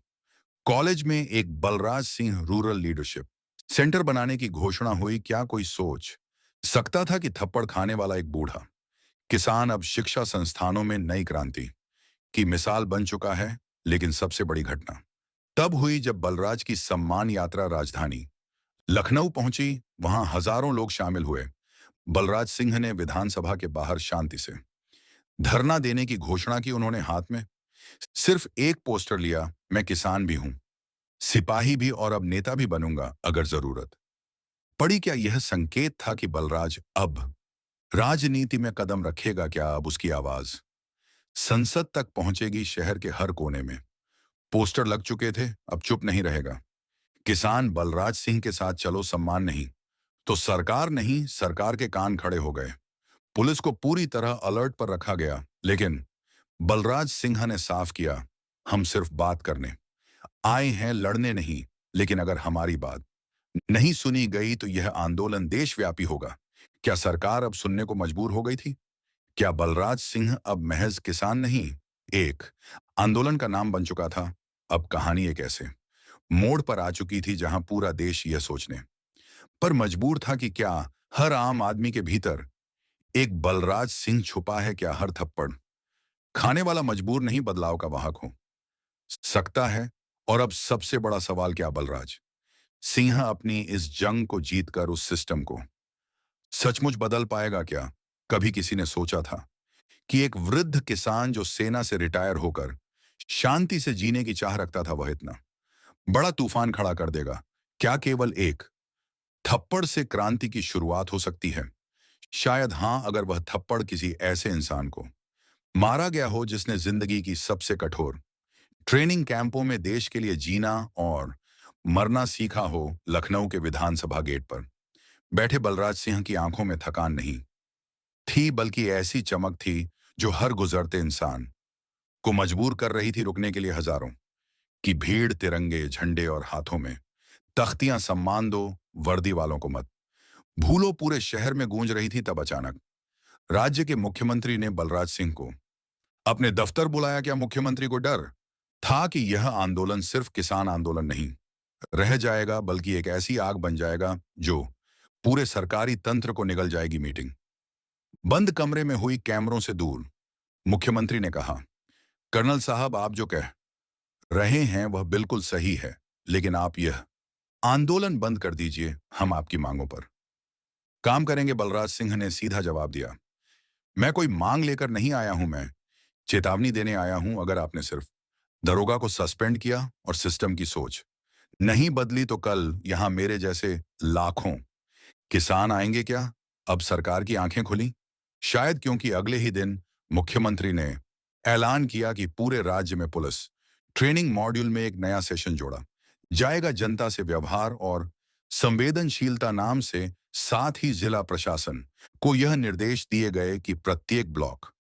कॉलेज में एक Balraj Singh rural leadership centre बनाने की घोषणा हुई। क्या कोई सोच सकता था कि थप्पड़ खाने वाला एक बूढ़ा किसान अब शिक्षा संस्थानों में नई क्रांति की मिसाल बन चुका है? लेकिन सबसे बड़ी घटना तब हुई जब बलराज की सम्मान यात्रा राजधानी लखनऊ पहुंची। वहां हजारों लोग शामिल हुए। बलराज सिंह ने विधानसभा के बाहर शांति से धरना देने की घोषणा की। उन्होंने हाथ में सिर्फ एक पोस्टर लिया, मैं किसान भी हूं, सिपाही भी और अब नेता भी बनूंगा अगर जरूरत पड़ी। क्या यह संकेत था कि बलराज अब राजनीति में कदम रखेगा? क्या अब उसकी आवाज संसद तक पहुंचेगी? शहर के हर कोने में पोस्टर लग चुके थे, अब चुप नहीं रहेगा किसान। बलराज सिंह के साथ चलो, सम्मान नहीं तो सरकार नहीं। सरकार के कान खड़े हो गए। पुलिस को पूरी तरह अलर्ट पर रखा गया। लेकिन बलराज सिंह ने साफ किया, हम सिर्फ बात करने आए हैं, लड़ने नहीं। लेकिन अगर हमारी बात नहीं सुनी गई तो यह आंदोलन देशव्यापी होगा। क्या सरकार अब सुनने को मजबूर हो गई थी? क्या बलराज सिंह अब महज किसान नहीं, एक आंदोलन का नाम बन चुका था? अब कहानी एक ऐसे मोड़ पर आ चुकी थी जहां पूरा देश यह सोचने पर मजबूर था कि क्या हर आम आदमी के भीतर एक बलराज सिंह छुपा है? क्या हर थप्पड़ खाने वाला मजबूर नहीं बदलाव का वाहक हो सकता है? और अब सबसे बड़ा सवाल, क्या बलराज सिंह अपनी इस जंग को जीतकर उस सिस्टम को सचमुच बदल पाएगा? क्या कभी किसी ने सोचा था कि एक वृद्ध किसान जो सेना से रिटायर होकर शांति से जीने की चाह रखता था, वह इतना बड़ा तूफान खड़ा कर देगा? क्या केवल एक थप्पड़ से क्रांति की शुरुआत हो सकती है? शायद हां, अगर वह थप्पड़ किसी ऐसे इंसान को मारा गया हो जिसने जिंदगी की सबसे कठोर ट्रेनिंग कैंपों में देश के लिए जीना और मरना सीखा हो। लखनऊ के विधानसभा गेट पर बैठे बलराज सिंह की आंखों में थकान नहीं थी, बल्कि ऐसी चमक थी जो हर गुजरते इंसान को मजबूर कर रही थी रुकने के लिए। हजारों की भीड़, तिरंगे, झंडे और हाथों में तख्तियां, सम्मान दो, वर्दी वालों को मत भूलो, पूरे शहर में गूंज रही थी। तब अचानक राज्य के मुख्यमंत्री ने बलराज सिंह को अपने दफ्तर बुलाया। क्या मुख्यमंत्री को डर था कि यह आंदोलन सिर्फ किसान आंदोलन नहीं रह जाएगा, बल्कि एक ऐसी आग बन जाएगा जो पूरे सरकारी तंत्र को निगल जाएगी? मीटिंग बंद कमरे में हुई, कैमरों से दूर। मुख्यमंत्री ने कहा, कर्नल साहब, आप जो कह रहे हैं वह बिल्कुल सही है, लेकिन आप यह आंदोलन बंद कर दीजिए, हम आपकी मांगों पर काम करेंगे। बलराज सिंह ने सीधा जवाब दिया, मैं कोई मांग लेकर नहीं आया हूं, मैं चेतावनी देने आया हूं। अगर आपने सिर्फ दरोगा को सस्पेंड किया और सिस्टम की सोच नहीं बदली तो कल यहां मेरे जैसे लाखों किसान आएंगे। क्या अब सरकार की आंखें खुली? शायद, क्योंकि अगले ही दिन मुख्यमंत्री ने ऐलान किया कि पूरे राज्य में पुलिस ट्रेनिंग मॉड्यूल में एक नया सेशन जोड़ा जाएगा, जनता से व्यवहार और संवेदनशीलता नाम से। साथ ही जिला प्रशासन को यह निर्देश दिए गए कि प्रत्येक ब्लॉक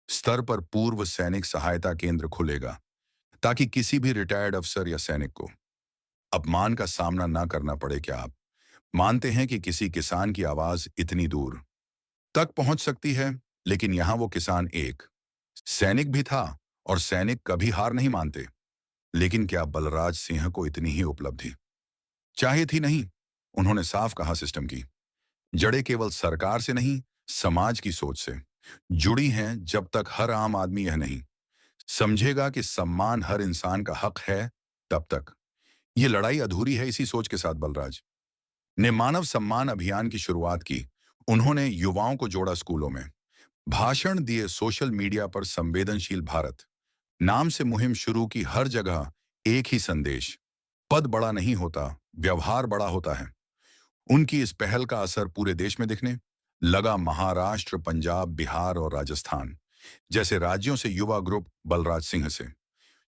स्तर पर पूर्व सैनिक सहायता केंद्र खुलेगा, ताकि किसी भी रिटायर्ड अफसर या सैनिक को अपमान का सामना ना करना पड़े। क्या आप मानते हैं कि किसी किसान की आवाज इतनी दूर तक पहुंच सकती है? लेकिन यहां वो किसान एक सैनिक भी था, और सैनिक कभी हार नहीं मानते। लेकिन क्या बलराज सिंह को इतनी ही उपलब्धि चाहिए थी? नहीं। उन्होंने साफ कहा, सिस्टम की जड़ें केवल सरकार से नहीं, समाज की सोच से जुड़ी हैं। जब तक हर आम आदमी यह नहीं समझेगा कि सम्मान हर इंसान का हक है, तब तक ये लड़ाई अधूरी है। इसी सोच के साथ बलराज ने मानव सम्मान अभियान की शुरुआत की। उन्होंने युवाओं को जोड़ा स्कूलों में, भाषण दिए, सोशल मीडिया पर संवेदनशील भारत नाम से मुहिम शुरू की। हर जगह एक ही संदेश, पद बड़ा नहीं होता, व्यवहार बड़ा होता है। उनकी इस पहल का असर पूरे देश में दिखने लगा। महाराष्ट्र, पंजाब, बिहार और राजस्थान जैसे राज्यों से युवा ग्रुप बलराज सिंह से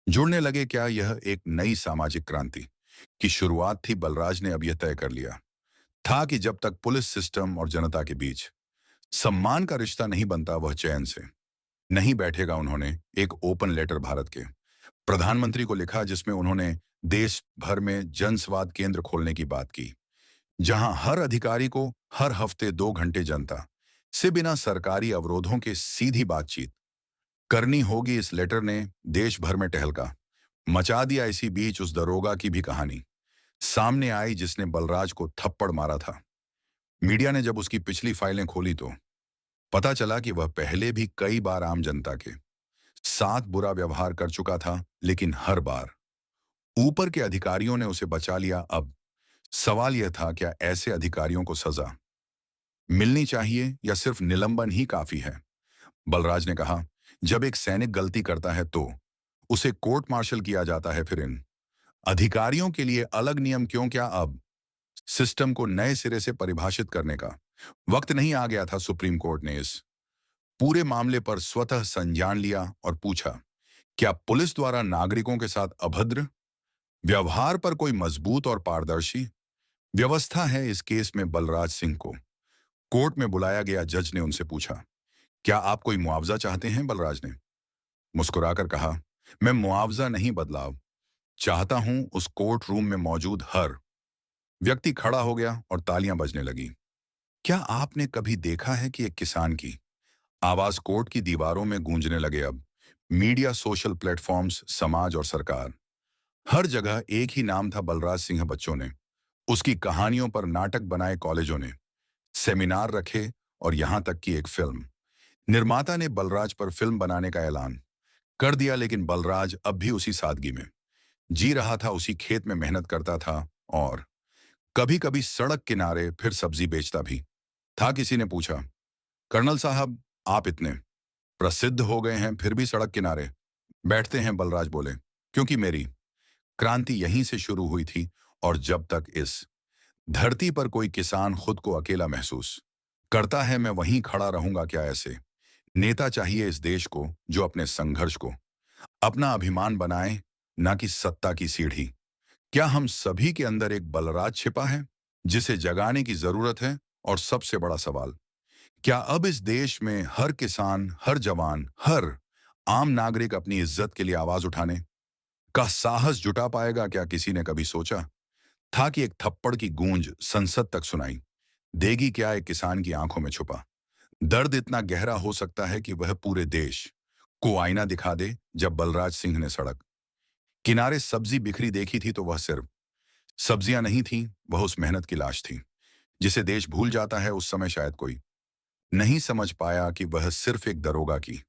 जुड़ने लगे। क्या यह एक नई सामाजिक क्रांति की शुरुआत थी? बलराज ने अब यह तय कर लिया था कि जब तक पुलिस सिस्टम और जनता के बीच सम्मान का रिश्ता नहीं बनता, वह चैन से नहीं बैठेगा। उन्होंने एक ओपन लेटर भारत के प्रधानमंत्री को लिखा, जिसमें उन्होंने देश भर में जनसंवाद केंद्र खोलने की बात की, जहां हर अधिकारी को हर हफ्ते 2 घंटे जनता से बिना सरकारी अवरोधों के सीधी बातचीत करनी होगी। इस लेटर ने देश भर में टहलका मचा दिया। इसी बीच उस दरोगा की भी कहानी सामने आई जिसने बलराज को थप्पड़ मारा था। मीडिया ने जब उसकी पिछली फाइलें खोली तो पता चला कि वह पहले भी कई बार आम जनता के साथ बुरा व्यवहार कर चुका था, लेकिन हर बार ऊपर के अधिकारियों ने उसे बचा लिया। अब सवाल यह था, क्या ऐसे अधिकारियों को सजा मिलनी चाहिए या सिर्फ निलंबन ही काफी है? बलराज ने कहा, जब एक सैनिक गलती करता है तो उसे कोर्ट मार्शल किया जाता है, फिर इन अधिकारियों के लिए अलग नियम क्यों? क्या अब सिस्टम को नए सिरे से परिभाषित करने का वक्त नहीं आ गया था? सुप्रीम कोर्ट ने इस पूरे मामले पर स्वतः संज्ञान लिया और पूछा, क्या पुलिस द्वारा नागरिकों के साथ अभद्र व्यवहार पर कोई मजबूत और पारदर्शी व्यवस्था है? इस केस में बलराज सिंह को कोर्ट में बुलाया गया। जज ने उनसे पूछा, क्या आप कोई मुआवजा चाहते हैं? बलराज ने मुस्कुराकर कहा, मैं मुआवजा नहीं, बदलाव चाहता हूं। उस कोर्ट रूम में मौजूद हर व्यक्ति खड़ा हो गया और तालियां बजने लगी। क्या आपने कभी देखा है कि एक किसान की आवाज कोर्ट की दीवारों में गूंजने लगे? अब मीडिया, सोशल प्लेटफॉर्म्स, समाज और सरकार, हर जगह एक ही नाम था, बलराज सिंह। बच्चों ने उसकी कहानियों पर नाटक बनाए, कॉलेजों ने सेमिनार रखे और यहां तक कि एक फिल्म निर्माता ने बलराज पर फिल्म बनाने का ऐलान कर दिया। लेकिन बलराज अब भी उसी सादगी में जी रहा था, उसी खेत में मेहनत करता था और कभी कभी सड़क किनारे फिर सब्जी बेचता भी था। किसी ने पूछा, कर्नल साहब, आप इतने प्रसिद्ध हो गए हैं फिर भी सड़क किनारे बैठते हैं? बलराज बोले, क्योंकि मेरी क्रांति यहीं से शुरू हुई थी और जब तक इस धरती पर कोई किसान खुद को अकेला महसूस करता है, मैं वहीं खड़ा रहूंगा। क्या ऐसे नेता चाहिए इस देश को जो अपने संघर्ष को अपना अभिमान बनाए, ना कि सत्ता की सीढ़ी? क्या हम सभी के अंदर एक बलराज छिपा है जिसे जगाने की जरूरत है? और सबसे बड़ा सवाल, क्या अब इस देश में हर किसान, हर जवान, हर आम नागरिक अपनी इज्जत के लिए आवाज उठाने का साहस जुटा पाएगा? क्या किसी ने कभी सोचा था कि एक थप्पड़ की गूंज संसद तक सुनाई देगी? क्या एक किसान की आंखों में छुपा दर्द इतना गहरा हो सकता है कि वह पूरे देश को आईना दिखा दे? जब बलराज सिंह ने सड़क किनारे सब्जी बिखरी देखी थी तो वह सिर्फ सब्जियां नहीं थी, वह उस मेहनत की लाश थी जिसे देश भूल जाता है। उस समय शायद कोई नहीं समझ पाया कि वह सिर्फ एक दरोगा की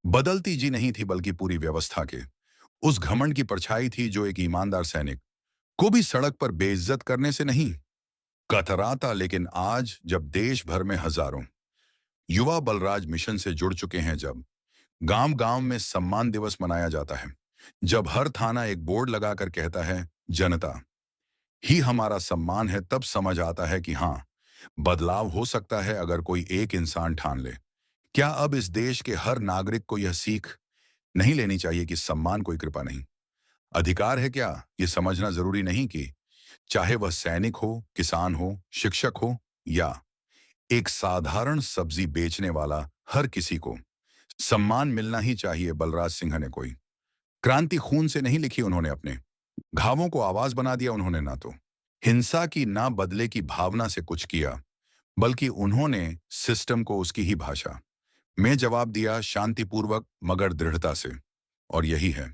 बदलती जी नहीं थी, बल्कि पूरी व्यवस्था के उस घमंड की परछाई थी जो एक ईमानदार सैनिक को भी सड़क पर बेइज्जत करने से नहीं कतराता। लेकिन आज जब देश भर में हजारों युवा बलराज मिशन से जुड़ चुके हैं, जब गांव गांव में सम्मान दिवस मनाया जाता है, जब हर थाना एक बोर्ड लगाकर कहता है जनता ही हमारा सम्मान है, तब समझ आता है कि हाँ, बदलाव हो सकता है अगर कोई एक इंसान ठान ले। क्या अब इस देश के हर नागरिक को यह सीख नहीं लेनी चाहिए कि सम्मान कोई कृपा नहीं, अधिकार है? क्या ये समझना जरूरी नहीं कि चाहे वह सैनिक हो, किसान हो, शिक्षक हो या एक साधारण सब्जी बेचने वाला, हर किसी को सम्मान मिलना ही चाहिए? बलराज सिंह ने कोई क्रांति खून से नहीं लिखी, उन्होंने अपने घावों को आवाज बना दिया। उन्होंने ना तो हिंसा की, ना बदले की भावना से कुछ किया, बल्कि उन्होंने सिस्टम को उसकी ही भाषा में जवाब दिया, शांतिपूर्वक मगर दृढ़ता से। और यही है